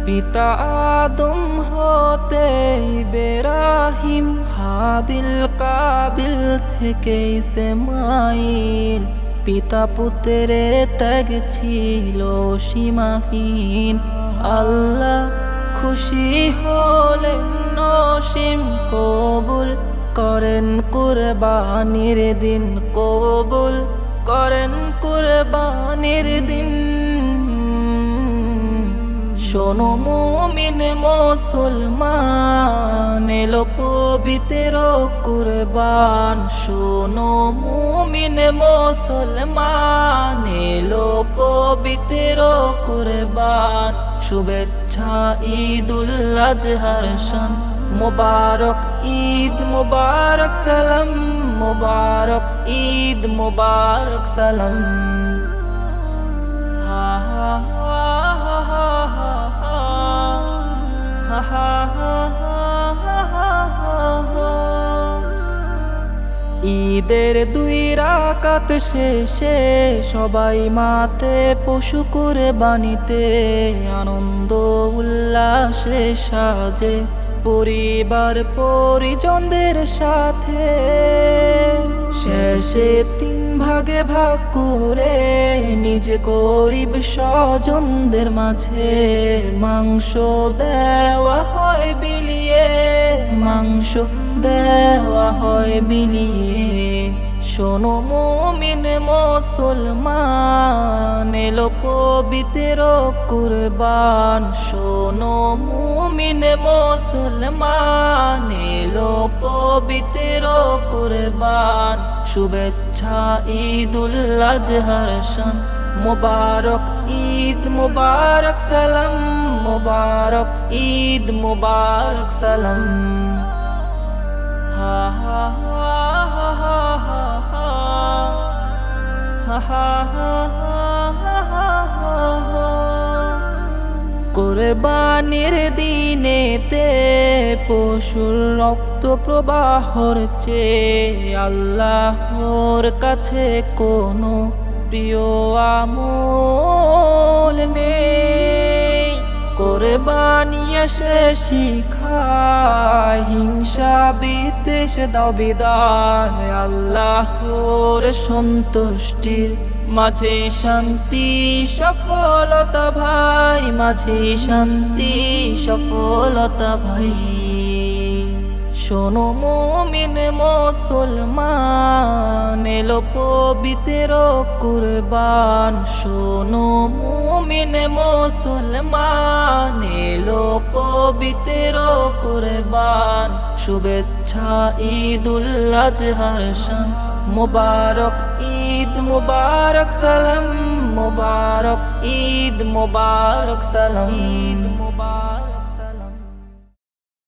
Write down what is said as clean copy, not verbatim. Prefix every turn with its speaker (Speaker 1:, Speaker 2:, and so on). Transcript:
Speaker 1: পিতা আদম হতে ইব্রাহিম, হাবিল কাবিল থেকে ইসমাইল। পিতা পুত্রের ত্যাগ ছিল সীমাহীন। আল্লাহ খুশি হলে নসীম কবুল করেন কুরবানির দিন, কবুল করেন কুরবানির দিন। শোনো মুমিন মুসলমান, এলো পবিত্র কুরবান। শোনো মুমিন মুসলমান, এলো পবিত্র কুরবান। শুভেচ্ছা ঈদুল আজহার শান, মুবারক ঈদ মুবারক সালাম, মুবারক ঈদ মুবারক সালাম। হা হা ঈদের 2 রাকাত শেষে সবাই মাতে পশু কুরবানিতে, আনন্দ উল্লাসে সাজে পরিবার পরিজনদের সাথে। শেষে 3 ভাগে ভাগ করে নিজ গরিব স্বজনদের মাঝে মাংস দেওয়া হয় বিলিয়ে, মাংস দেওয়া হয় বিলিয়ে। শোনো মুমিন মুসলমান, এলো পবিত্র কুরবান। শোনো মুমিন মুসলমান, এলো পবিত্র কুরবান। শুভেচ্ছা ঈদুল আজহার শান, মুবারক ঈদ মুবারক সালাম, মুবারক ঈদ মুবারক সালাম। হা হা কুরবানির দিনেতে পশুর রক্ত প্রবাহর চেয়ে আল্লাহর কাছে কোনো প্রিয় আমল নেই। কুরবানি এসে শিখায় হিংসা বিদ্বেষ দাও বিদায়, আল্লাহর সন্তুষ্টির মাঝে শান্তি সফলতা ভাই, মাঝে শান্তি সফলতা ভাই। শোনো মুমিন মুসলমান, এলো পবিত্র কুরবান। শোনো মুমিন মুসলমান, এলো পবিত্র কুরবান। শুভেচ্ছা ঈদুল আজহার শান, মুবারক ঈদ মুবারক সালাম, মুবারক ঈদ মুবারক সালাম।